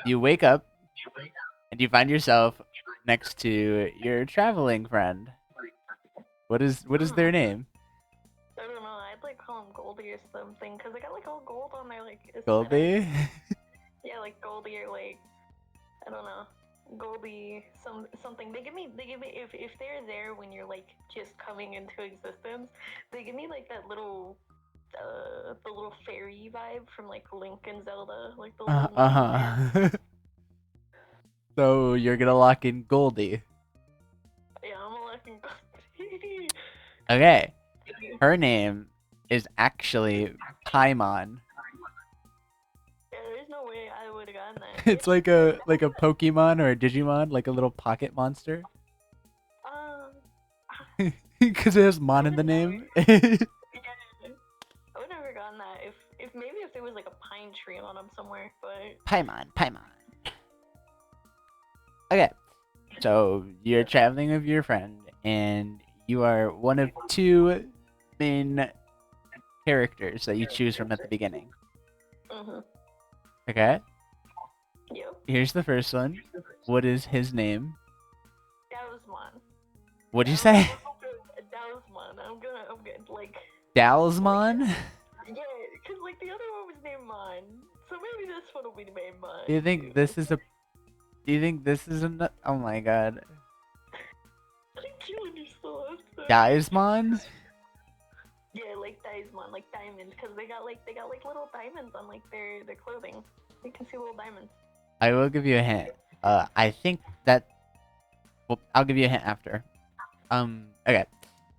you wake up and you find yourself next to your traveling friend. What is their Hmm. name? I don't know. I'd like call him Goldie or something because they got like all gold on their like aesthetic. Goldie. Yeah, like Goldie or like I don't know. Goldie something. They give me if they're there when you're like just coming into existence, they give me like that little the little fairy vibe from like Link and Zelda, like the little gnome man. Uh-huh. So you're gonna lock in Goldie. Yeah, I'm a fucking Goldie. Okay. Her name is actually Paimon. Yeah, there's no way I would have gotten that. It's It's like a Pokemon or a Digimon, like a little pocket monster. um Because it has Mon I in the would never. name. Yeah, I would never gotten that if maybe if there was like a pine tree on them somewhere, but Paimon, Paimon. Okay. So you're traveling with your friend, and you are one of two main characters that you choose from at the beginning. mhm. Okay. Yep. Here's the first one. What is his name? That was mine. What'd you I'm say? hoping that was mine. I'm gonna like Dalsmon? yeah, cause like the other one was named mine, so maybe this one will be named Do you mine think too. this is a? Do you think this is an? Oh my god. I'm killing yourself. Daismon? Yeah, like Diamond, like diamonds, cause they got like little diamonds on like their clothing. You can see little diamonds. I will give you a hint. I think that. Well, I'll give you a hint after. Okay.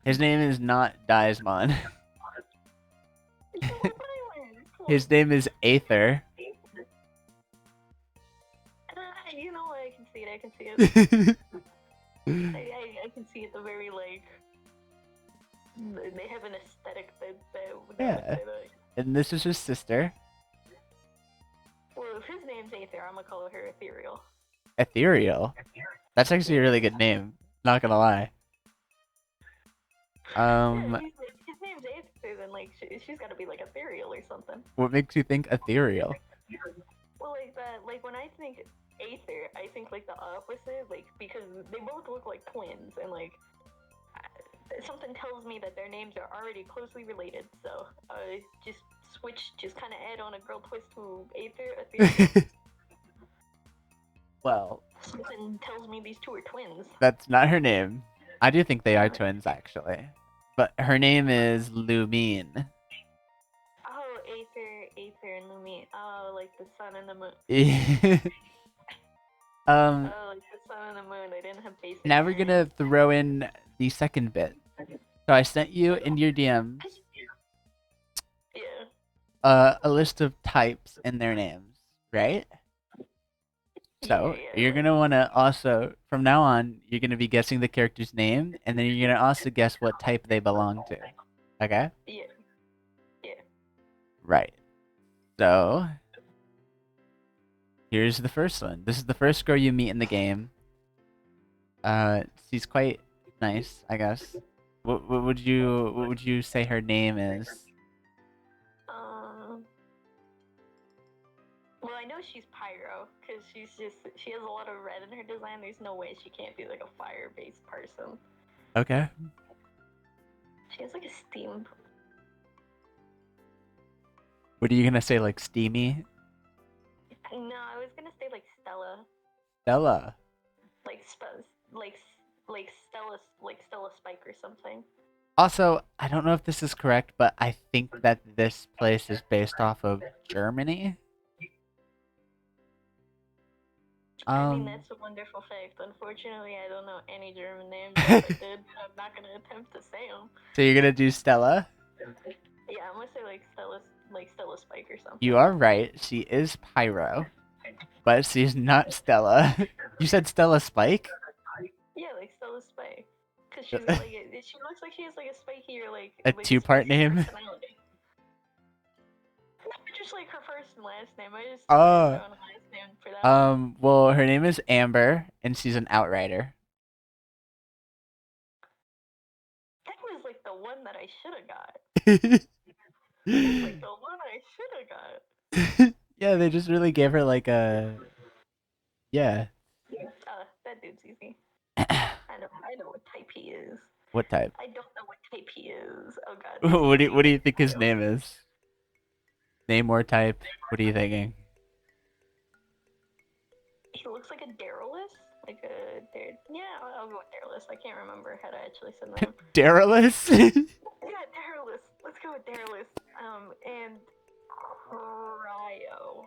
His name is not Daismon. It's not my diamond. Come on. His name is Aether. You know what? I can see it. I can see it. I can see it. The very like they have an aesthetic that would Yeah. say that. And this is his sister, Well, if his name's Aether, I'm gonna call her Ethereal. Ethereal. That's actually a Yeah. really good name. Not gonna lie. Yeah, Um, if his name's Aether, then like she's got to be like ethereal or something. what makes you think ethereal? Well, like that, like when I think Aether, I think like the opposite, like because they both look like twins, and like something tells me that their names are already closely related. So, just switch, just kind of add on a girl twist to Aether, ethereal. Well, Something tells me these two are twins. that's not her name. I do think they are twins, actually. But her name is Lumine. Oh, Aether, and Lumi. Oh, like the sun and the moon. um, Oh, like the sun and the moon. They didn't have basic now we're names. gonna throw in the second bit. So I sent you in your DMs Yeah. a list of types and their names, right? Yeah, So yeah, you're like gonna wanna also, from now on, you're gonna be guessing the character's name, and then you're gonna also guess what type they belong to. Okay? yeah, yeah. Right. So here's the first one. This is the first girl you meet in the game. She's quite nice, I guess. What would you say her name is? Um, well, I know she's Pyro because she has a lot of red in her design. There's no way she can't be like a fire-based person. Okay. She has like a steam. What are you gonna say, like steamy? No, I was gonna say like Stella, Stella. like like like Stella Spike or something. Also, I don't know if this is correct, but I think that this place is based off of Germany. I mean, Um, that's a wonderful fact. Unfortunately, I don't know any German names, or if I did, I'm not gonna attempt to say them. so you're gonna do Stella. Yeah, I'm gonna say like Stella Spike or You something. are right. She is Pyro, but she's not Stella. You said Stella Spike? Yeah, like Stella Spike, because she's got like she looks like she has like a spiky or A like a two-part spicy name? personality. Not just like her first and last name. I just threw her Oh. own last name for that one. Well, her name is Amber, and she's an outrider. That was like the one that I should have got. That's like the one I should have got. Yeah, they just really gave her like a Yeah. That dude's easy. I know what type he is. What type? I don't know what type he is. Oh god, this is What do gonna you, be what do you like think his child. name is? Name or type? What are you thinking? He looks like a Darylus. Like a yeah, I'll go with Darylus. I can't remember how to actually say the name. Darylus? Yeah, Darylus. Let's go with Darylus. And Cryo.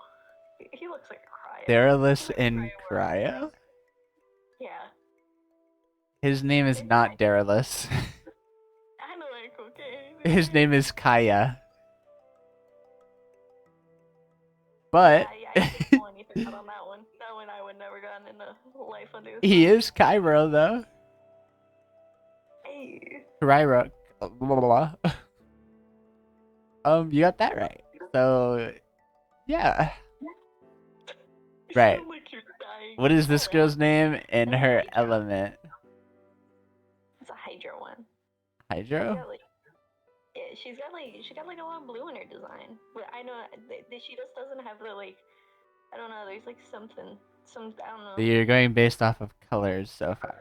He looks like a Cryo. He's Darylus like a and Cryo or a Hydro. Cryo? Yeah. His name is Maybe not Darylus. I know, like, okay. His name is Kaya. Yeah, But I couldn't pull anything out on that one. That one I would never gotten into life under the he sun. is Cairo though. Hey. Cairo. Blah, blah, blah. You got that right. So yeah. You Right. sound like you're dying. What is this Alright. girl's name and It's a her Hydro. element? It's a Hydro one. Hydro? Yeah, she got like a lot of blue in her design. But I know she just doesn't have the like I don't know. There's like something, I don't So know. you're going based off of colors so far.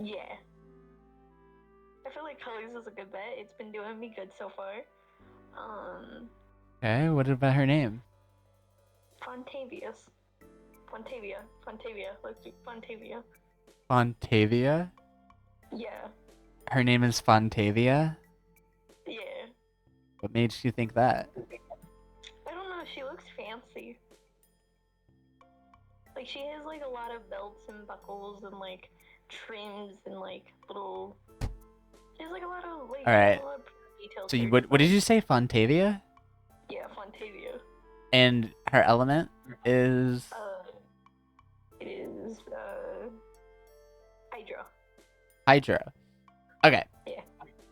Yeah, I feel like colors is a good bet. It's been doing me good so far. Okay, what about her name? Fontavious, Fontavia. Let's do Fontavia. Fontavia? Yeah, Her name is Fontavia? yeah. What made you think that? I don't know. She looks fancy. Like she has like a lot of belts and buckles and like trims and like little. She has like a lot of like. Alright. A lot of details. So to her what did design. you say? Fontavia? Yeah, Fontavia. And her element is It is Hydra. Hydra. Okay. Yeah.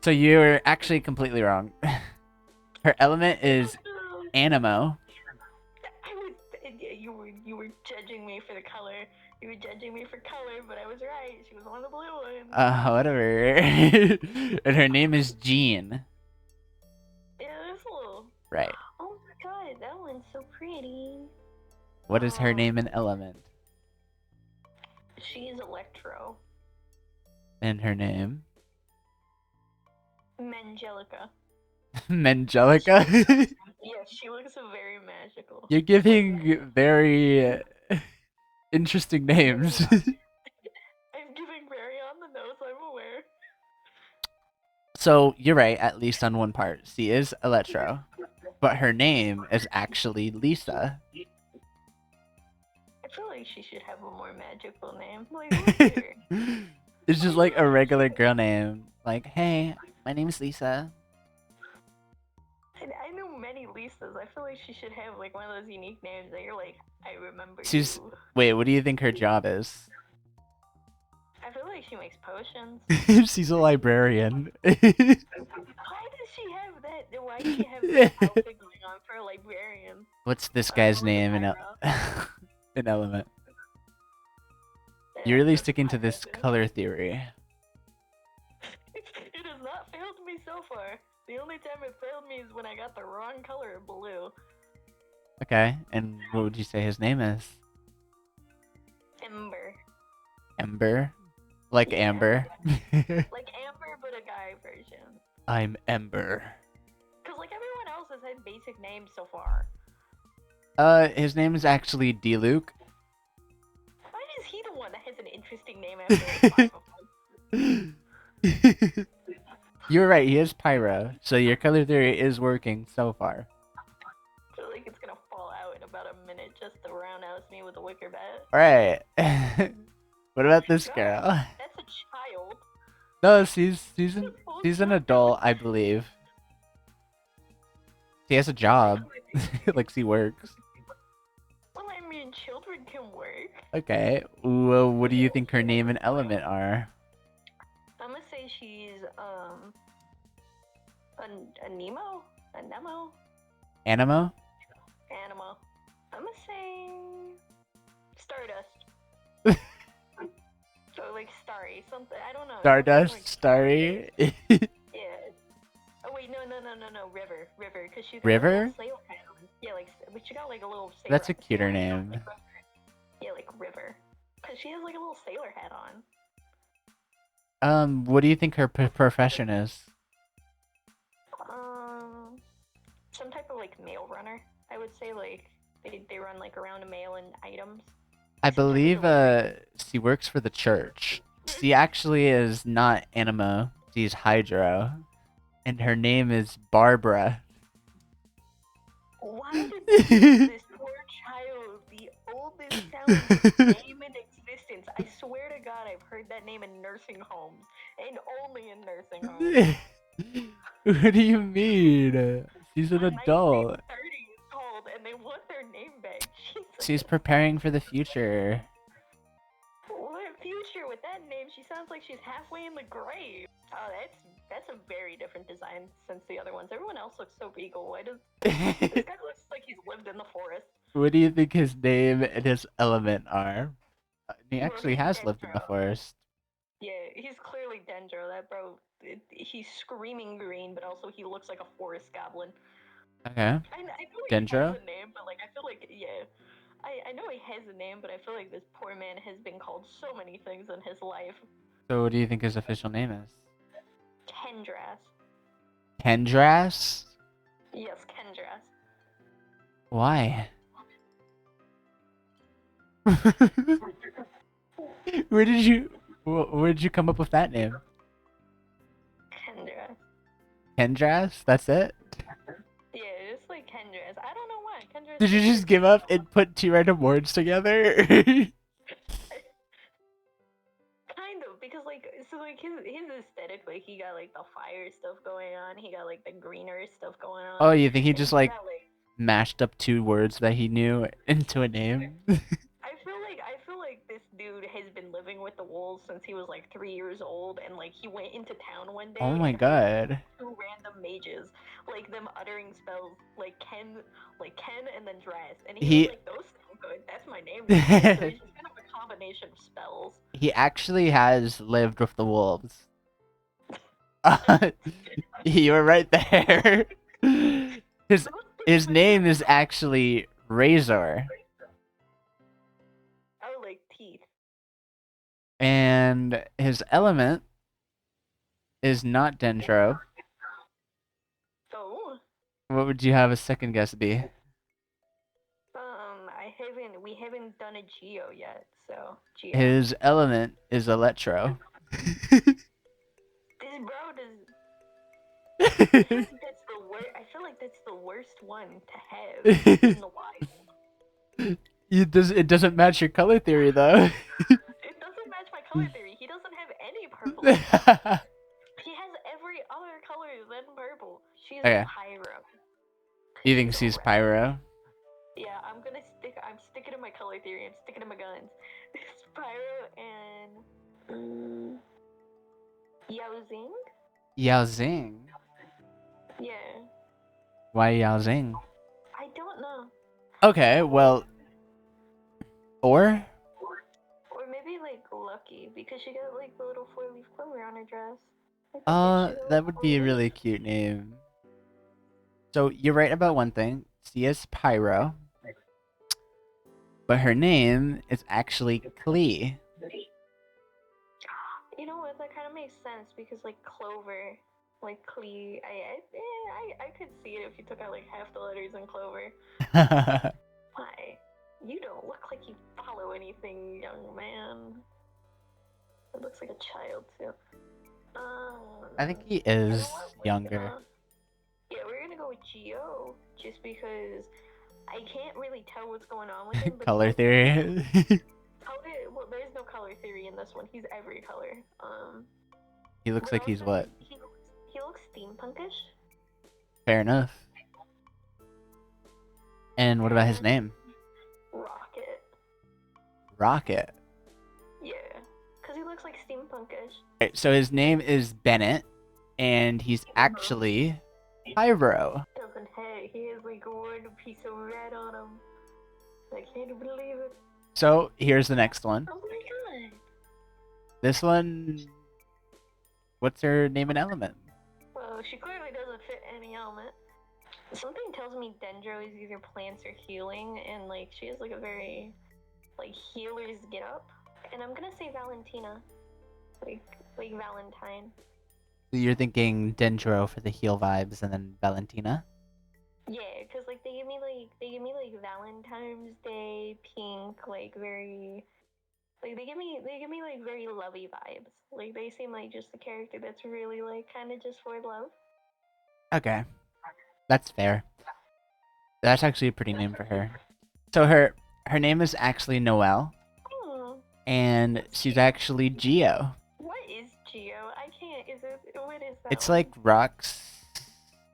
So you're actually completely wrong. Her element is Animo. I was you were judging me for the color. You were judging me for color, but I was right. She was one of the blue ones. Whatever. And her name is Jean. Yeah, that's a little. Right. Oh my god, that one's so pretty. What is her name and element? She's Electro. And her name? Mangelica. Mangelica? Yeah, she looks very magical. You're giving very interesting names. I'm giving very on the nose, I'm aware. So you're right, at least on one part. She is Electro. But her name is actually Lisa. I feel like she should have a more magical name. Like, look at her. It's just like a regular girl name. Like, hey, my name is Lisa. I know many Lisas. I feel like she should have like one of those unique names that you're like, I remember She's you. wait, what do you think her job is? I feel like she makes potions. She's a librarian. Why does she have that? Why does she have that outfit going on for a librarian? What's this guy's name in an element? You're really sticking to this color theory. It has not failed me so far. The only time it failed me is when I got the wrong color of blue. Okay, and what would you say his name is? Ember. Ember? Like Yeah. Amber? Like Amber, but a guy version. I'm Ember. Cause like everyone else has had basic names so far. His name is actually D-Luke. Why is he the one that has an interesting name after like 5 of them? You're right, he is Pyro. So your color theory is working so far. I feel like it's gonna fall out in about a minute just to roundhouse me with a wicker bat. Alright. What about this God, girl? That's a child. No, she's an adult, I believe. She has a job. Like she works. Well, I mean, children can work. Okay. Well, what do you think her name and element are? I'm gonna say she's a Nemo, a Nemo, Animo? Animo. I'm gonna say Stardust. Or like Starry, something. I don't know. Stardust? Like Starry? Yeah. Oh wait, no, River, because she's got River? a little sail hat on. Yeah, like, but she got like a little sail. That's a cuter name. Yeah, like she has like a little sailor hat on. What do you think her profession is? Um, some type of like mail runner. I would say like they run like around to mail and items. I Like some type of believe delivery. she works for the church. She actually is not Anima. She's Hydro, and her name is Barbara. Why did they give this poor child the oldest sounding name in existence? I swear to God, I've heard that name in nursing homes, and only in nursing homes. What do you mean? She's an A 1930 adult. is called, and they want their name back. She's Jesus. preparing for the future. What future with that name? She sounds like she's halfway in the grave. Oh, that's a very different design since the other ones. Everyone else looks so regal. Why does this guy looks like he's lived in the forest? What do you think his name and his element are? He Well, actually he's has lived in the Dendro. forest. Yeah, he's clearly Dendro. That bro, he's screaming green, but also he looks like a forest goblin. Okay. I feel like he has Dendro? a name, but like I feel like yeah, I know he has a name, but I feel like this poor man has been called so many things in his life. So what do you think his official name is? Kendras. Kendras? Yes, Kendras. Why? Where did you come up with that name? Kendras. Kendras? That's it? Yeah, it's like Kendras. I don't know why. Kendras Did you just just works give for me. up and put two random words together? Kind of, because like so like his aesthetic, like he got like the fire stuff going on, he got like the greener stuff going Oh, on, you think he and just he's like got like mashed up two words that he knew into a name? I feel like this dude has been living with the wolves since he was like 3 years old, and like he went into town one Oh day my and heard god. two random mages, like them uttering spells like Ken and then Drast, and he was He like, those sound good. That's my name right there. So he's just kind of a combination of spells. he actually has lived with the wolves. You were right there. His Those things his are name just is actually Razor, oh like teeth. and his element is not Dendro. So What would you have a second guess be? we haven't done a Geo yet, so Geo. His element is Electro. This bro does. I feel like that's the worst. I feel like that's the worst one to have in the wild. It doesn't match your color theory though. It doesn't match my color theory. He doesn't have any purple. He has every other color than purple. She's a Okay. pyro. You think She's a she's red. Pyro? Yeah, I'm sticking to my color theory. I'm sticking to my guns. It's pyro and Yao Zing. Yao Zing. Yeah, Why Yao Zing? I don't know. Okay, well, or Or maybe like Lucky because she got like the little 4-leaf clover on her dress. I think it should that would be a really cute name. So you're right about one thing. She is Pyro, but her name is actually Klee. You know what? That kind of makes sense because like Clover, like Clee, I could see it if you took out like half the letters in Clover. Why? You don't look like you follow anything, young man. It looks like a child too. I think he You know is what? younger. Yeah, we're gonna go with Geo just because I can't really tell what's going on with him. But Color theory. well, there's no color theory in this one. He's every color. He looks But like he's also what? he looks steampunkish. Fair enough. And what about his name? Rocket. Rocket. Yeah, cause he looks like steampunkish. Right, so his name is Bennett, and he's actually Pyro. Doesn't he has like one piece of red on him. I can't believe it. So here's the next one. Oh my god. This one. What's her name and element? Well, she clearly doesn't fit any element. Something tells me Dendro is either plants or healing, and like she has like a very like healer's get up, and I'm gonna say Valentina, like Valentine. You're thinking Dendro for the heal vibes, and then Valentina. Yeah, cause like they give me like Valentine's Day pink, like very like they give me like very lovey vibes. Like they seem like just a character that's really like kind of just for love. Okay, that's fair. That's actually a pretty name for her. So her name is actually Noelle, Hmm. and she's actually Geo. What is Geo? I can't. Is it? What is that It's one? like rocks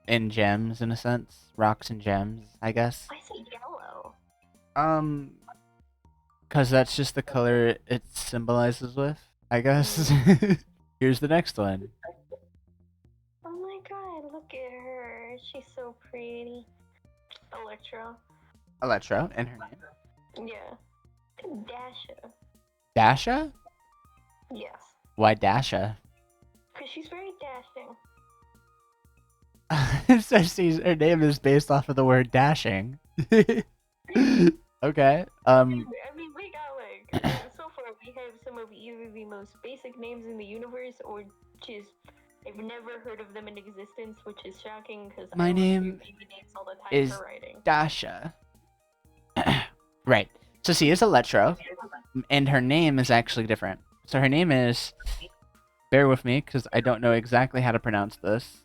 and gems in a sense. Rocks and gems, I guess. I say yellow. Um, cause that's just the color it symbolizes with, I guess. Here's the next one. Oh my god, look at her. She's so pretty. Electro. Electro, and her name. Yeah. Dasha. Dasha? Yes. Why Dasha? Because she's very dashing. So her name is based off of the word dashing. Okay. I mean, we got like so far we have some of either the most basic names in the universe, or just I've never heard of them in existence, which is shocking because I My look through name baby names all the time is for writing. Dasha. Right. So she is Electro, and her name is actually different. So her name is. Bear with me, because I don't know exactly how to pronounce this.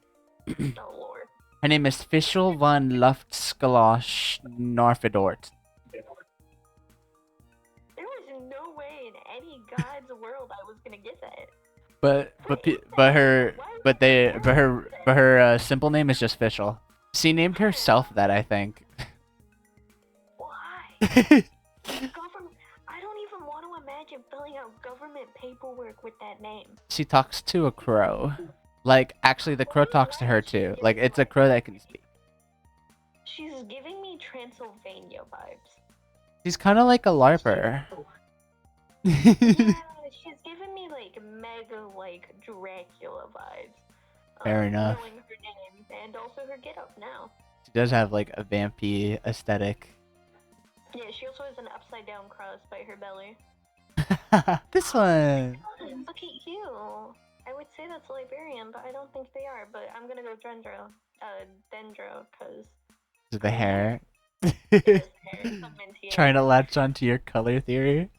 Oh lord. Her name is Fischl von Luftskalosh Norfidort. There was no way in any god's world I was gonna get that. But What is that? Why is but her simple name is just Fischl. She named herself that, I think. Why? Government. I don't even want to imagine filling out government paperwork with that name. She talks to a crow. Like, actually, the crow talks to her too. Like, it's a crow that can speak. She's giving me Transylvania vibes. She's kind of like a LARPer. Yeah, she's giving me like mega like Dracula vibes. Fair enough. Knowing her name and also her getup now. She does have like a vampy aesthetic. Yeah, she also has an upside down cross by her belly. This one. Look at you. I would say that's Liberian, but I don't think they are. But I'm gonna go Dendro, cause The hair. hair, Trying to latch onto your color theory.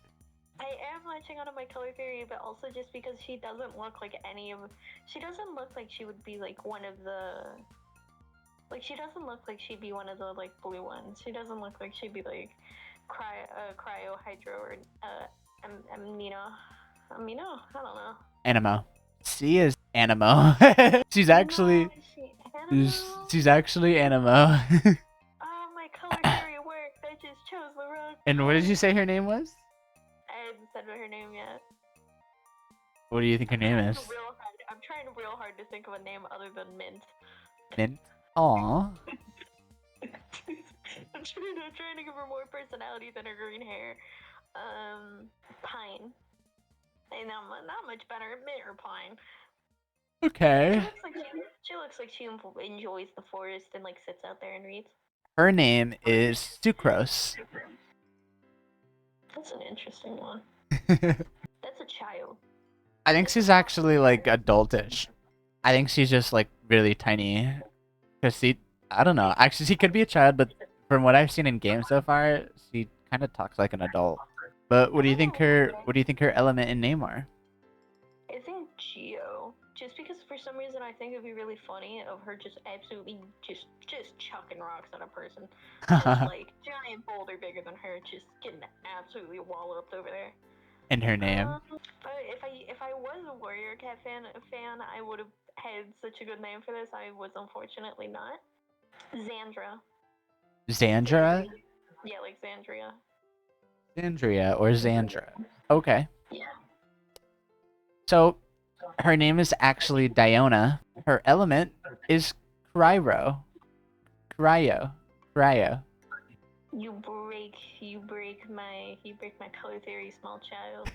I am latching onto my color theory, but also just because she doesn't look like any of. She doesn't look like she would be like one of the. Like she doesn't look like she'd be one of the like blue ones. She doesn't look like she'd be like cryo hydro or amino. Amino? I don't know. Animo. She is Animo. She's actually. No, is she Animo? She's actually Animo. Oh, my color theory worked. I just chose the wrong. And what did you say her name was? I haven't said her name yet. What do you think her name is? I'm trying real hard to think of a name other than Mint. Mint. Aww. I'm trying to give her more personality than her green hair. Pine. And not much better, Mint or Pine. Okay. She looks like she enjoys the forest and like sits out there and reads. Her name is Sucrose. That's an interesting one. That's a child. I think she's actually like adultish. I think she's just like really tiny. Cause I don't know. Actually, she could be a child, but from what I've seen in games so far, she kind of talks like an adult. But what do you think her element and name are? I think Geo. Just because for some reason I think it'd be really funny of her just absolutely just chucking rocks at a person. Just like giant boulder bigger than her, just getting absolutely walloped over there. And her name? But if I was a Warrior Cat fan, I would have had such a good name for this. I was unfortunately not. Xandra. Xandra? Yeah, like Xandria. Xandria or Xandra. Okay. Yeah. So, her name is actually Diona. Her element is Cryo. Cryo. Cryo. You break my color theory, small child.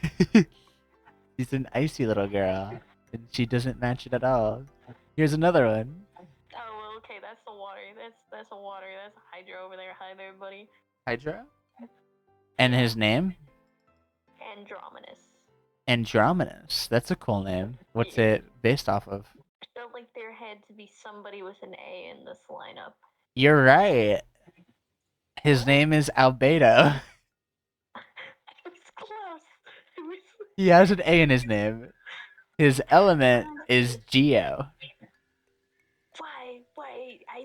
She's an icy little girl, and she doesn't match it at all. Here's another one. Oh, well, okay, that's the water. That's a water. That's a Hydra over there. Hi there, buddy. Hydra? And his name? Andromenus. Andromedus. That's a cool name. What's Yeah. it based off of? Felt like there had to be somebody with an A in this lineup. You're right. His What? name is Albedo. It was close. It was... He has an A in his name. His element is Geo. Why? I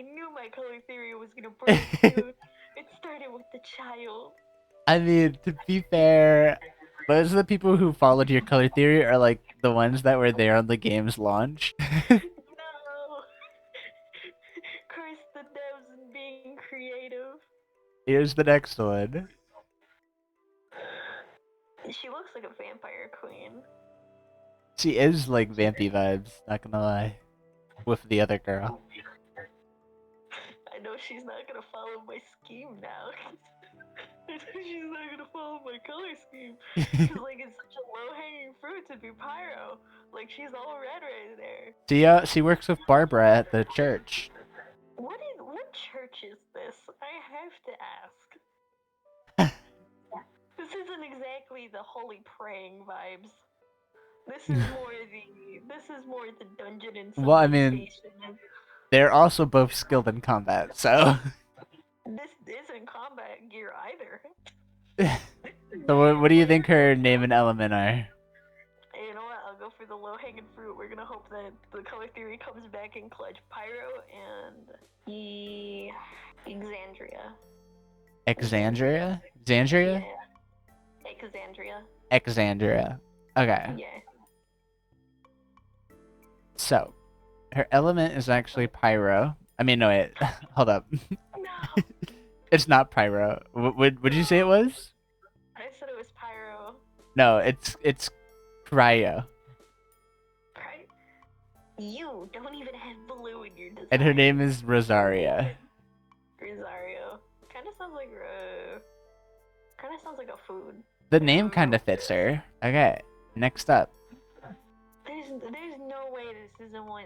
knew my color theory was gonna break, dude. It started with the child. I mean, to be fair, most of the people who followed your color theory are like the ones that were there on the game's launch. No. Curse the devs and being creative. Here's the next one. She looks like a vampire queen. She is like vampy vibes, not gonna lie. With the other girl. I know she's not gonna follow my scheme now. I know she's not gonna follow my color scheme. Cause like it's such a low hanging fruit to be pyro. Like she's all red right there. She works with Barbara at the church. What church is this? I have to ask. This isn't exactly the holy praying vibes. This is more the dungeon and Well, I somebody's mean, basement. they're also both skilled in combat, so. This isn't combat gear either. So what do you think her name and element are? You know what? I'll go for the low hanging fruit. We're gonna hope that the color theory comes back in clutch. Pyro and Exandria. Exandria? Xandria? Yeah. Exandria. Exandria. Okay. Yeah. So, her element is actually pyro. I mean, no, wait. Hold up. No. It's not pyro. Would you say it was? I said it was pyro. No, it's cryo. Right? You don't even have blue in your design. And her name is Rosaria. Rosario. Kind of sounds like a food. The name kind of fits her. Okay, next up. There's no way this isn't one.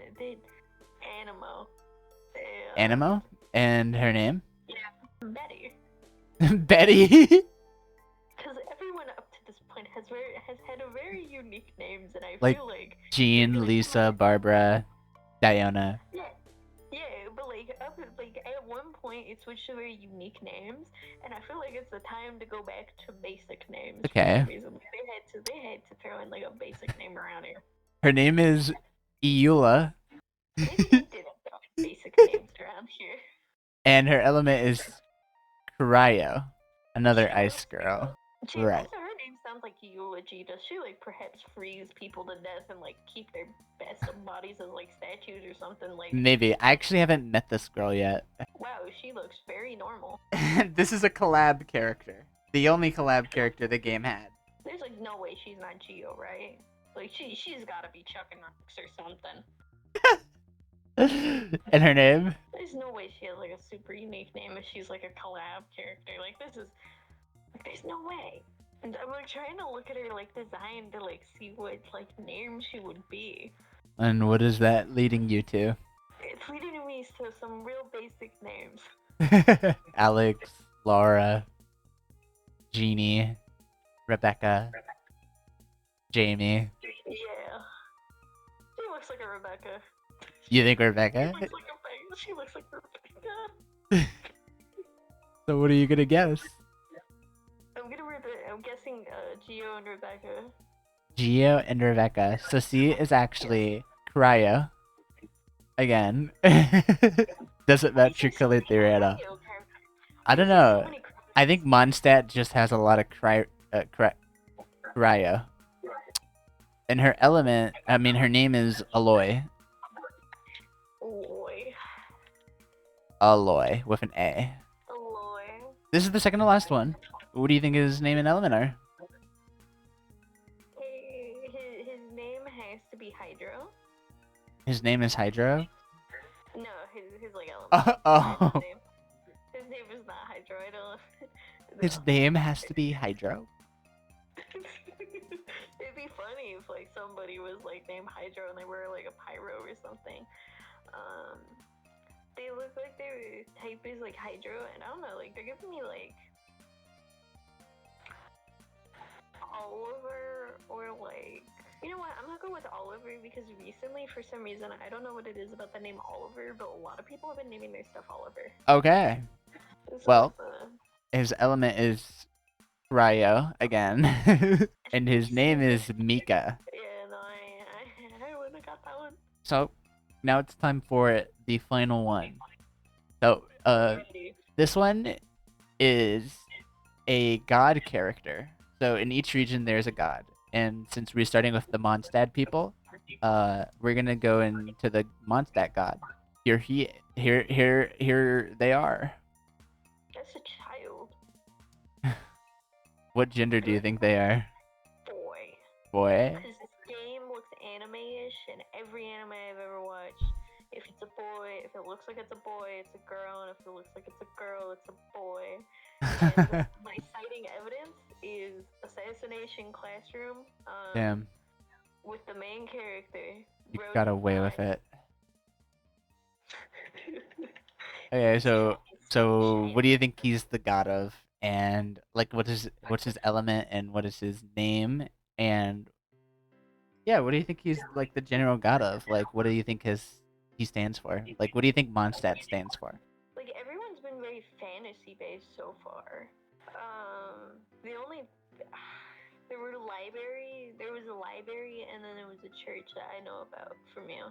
Animo. Animo? And her name? Yeah, Betty. Betty? Because everyone up to this point has had a very unique names, and I Like feel like Jean, Lisa, Barbara, Diana. Yeah, but at one point it switched to very unique names, and I feel like it's the time to go back to basic names. Okay. For some reason. They had to throw in like a basic name around here. Her name is Iula. Maybe they didn't throw in basic names around here. And her element is Cryo. Another ice girl. Gee, Right. also her name sounds like eulogy. Does she like perhaps freeze people to death and like keep their best bodies as like statues or something? Like Maybe. I actually haven't met this girl yet. wow, she looks very normal. This is a collab character. The only collab character the game had. There's like no way she's not Geo, right? Like she's gotta be chucking rocks or something. And her name? There's no way she has like a super unique name if she's like a collab character. Like this is there's no way. And I'm like trying to look at her like design to like see what like name she would be. And what is that leading you to? It's leading me to some real basic names. Alex, Laura, Jeannie, Rebecca, Jamie. Yeah. She looks like a Rebecca. You think Rebecca? She looks like Rebecca. So what are you gonna guess? I'm guessing Geo and Rebecca. Geo and Rebecca. So C is actually Cryo. Again. Doesn't match your color theory at all. I don't know. I think Mondstadt just has a lot of Cryo. And her element, I mean, her name is Aloy. Aloy with an A. Aloy. This is the second to last one. What do you think his name and element are? His name has to be Hydro. His name is Hydro? No, his like element. Oh. His name is not Hydro. I don't. His name has to be Hydro? It'd be funny if like somebody was like named Hydro and they were like a pyro or something. They look like their type is like Hydro, and I don't know, like they're giving me like Oliver or go with Oliver because recently, for some reason, I don't know what it is about the name Oliver, but a lot of people have been naming their stuff Oliver. Okay. So Well, his element is Ryo again, and his name is Mika. Yeah, no, I wouldn't have got that one. So now it's time for the final one. So this one is a god character. So in each region there's a god, and since we're starting with the Mondstadt people, we're gonna go into the Mondstadt god. Here they are. That's a child. What gender do you think they are? Boy. Boy. Because this game looks anime-ish, and every anime I've ever watched, if it's a boy, if it looks like it's a boy, it's a girl, and if it looks like it's a girl, it's a boy. And my citing evidence is Assassination Classroom. Damn. With the main character. You got away with it. Okay, so what do you think he's the god of? And like what's his element and what is his name? And yeah, what do you think he's like the general god of? Like what do you think he stands for? Like what do you think Mondstadt stands for? Like everyone's been very fantasy based so far. The only there was a library, and then there was a church that I know about from you.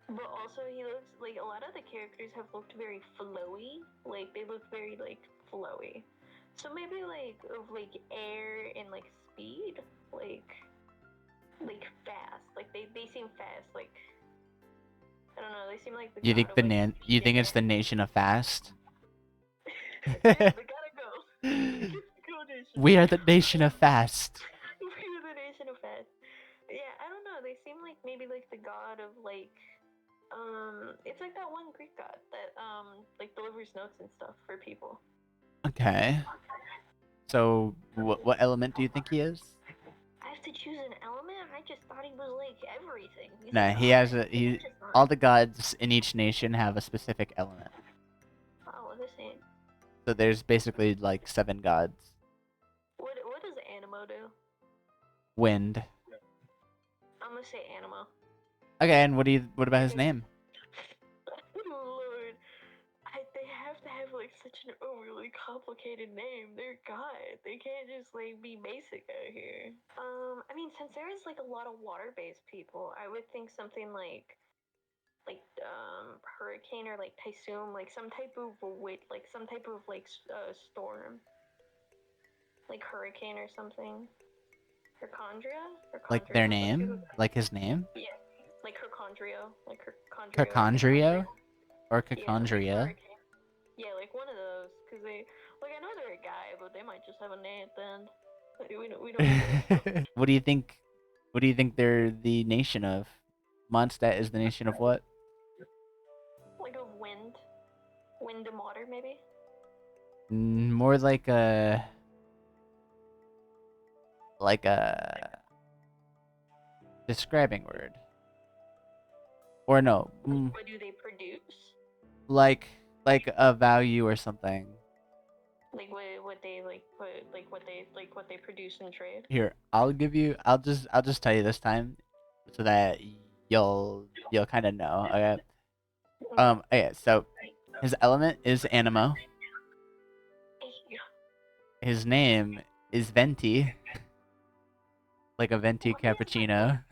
But also, he looks like a lot of the characters have looked very flowy. Like they look very like flowy. So maybe like of like air and like speed, like fast. Like they seem fast. Like I don't know. They seem like the You think god of, like, you think it's the nation of fast? they gotta go. Go nation. We are the nation of fast. We are the nation of fast. Yeah, I don't know. They seem like maybe like the god of like it's like that one Greek god that like delivers notes and stuff for people. Okay. So what element do you think he is? I have to choose an element? I just thought he was like everything. Nah, he has all the gods in each nation have a specific element. Oh, what is it? So there's basically like 7 gods. What does Animo do? Wind. I'm gonna say Animo. Okay, and what about his name? Lord, they have to have like such an overly complicated name. They're God. They can't just like be basic out here. I mean, since there is like a lot of water-based people, I would think something like hurricane or like typhoon, like some type of storm, like hurricane or something. Herchondria? Like their name? Like his name? Yeah, like Herchondrio, like Herchondrio. Cacondrio? Or Yeah, Cacondria? yeah, like one of those, because they, like, I know they're a guy, but they might just have a name at the end. We don't know. What do you think? What do you think they're the nation of? Mondstadt is the nation of what? Like a wind and water, maybe? More like a describing word. Or no, What do they produce? like a value or something. Like what they like put what they produce in trade. Here, I'll just tell you this time, so that you'll kind of know. Okay. Okay. So his element is animo. His name is Venti. Like a venti cappuccino.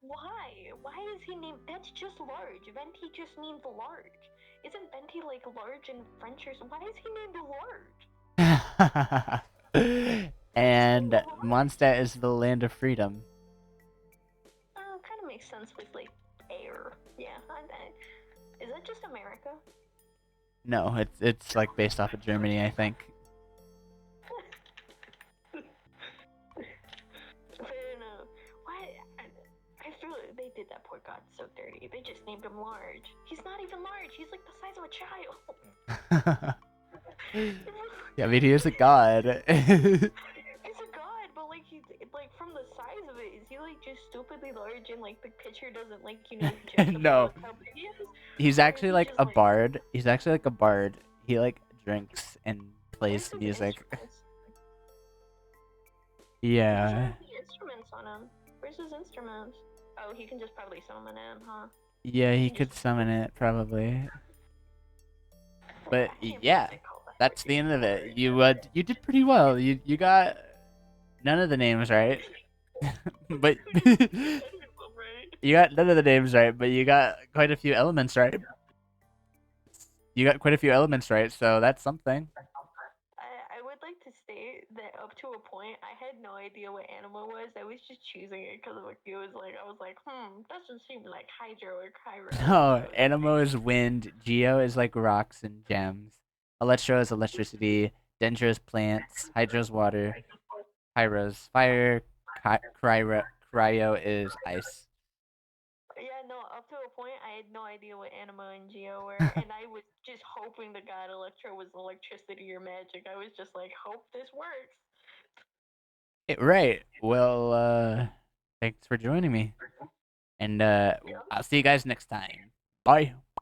Why? Why is he named? That's just large. Venti just means large. Isn't venti like large in French or something? Why is he named large? And Mondstadt is the land of freedom. Kind of makes sense with like air. Yeah. Is that just America? No, it's like based off of Germany, I think. I feel they did that poor god so dirty. They just named him large. He's not even large. He's like the size of a child. Yeah, I mean, he is a god. He's a god, but like he's like from the size of it, is he like just stupidly large and like the picture doesn't like No. how big he is? He's actually like a bard. He's actually like a bard. He like drinks and plays music. Where's Yeah. the instruments on him? Where's his instruments? Oh, he can just probably summon it, huh? Yeah, He he can just. could summon it probably. But I can't believe yeah, they call that that's the freaking end of it. word. You did pretty well. You got none of the names right, but Right? you got none of the names right. But you got quite a few elements right. You got quite a few elements right, so that's something. I would like to state that up to a point, I had no idea what animal was. I was just choosing it because it was like I was like, doesn't seem like Hydro or Cairo. So No, I was like, Anemo is wind. Geo is like rocks and gems. Electro is electricity. Dendro is plants. Hydro is water. Pyro's fire. Cryo is ice. yeah, no. Up to a point, I had no idea what Anima and Geo were, and I was just hoping the god Electro was electricity or magic. I was just like, hope this works. Right. Well, thanks for joining me. And Yeah. I'll see you guys next time. Bye.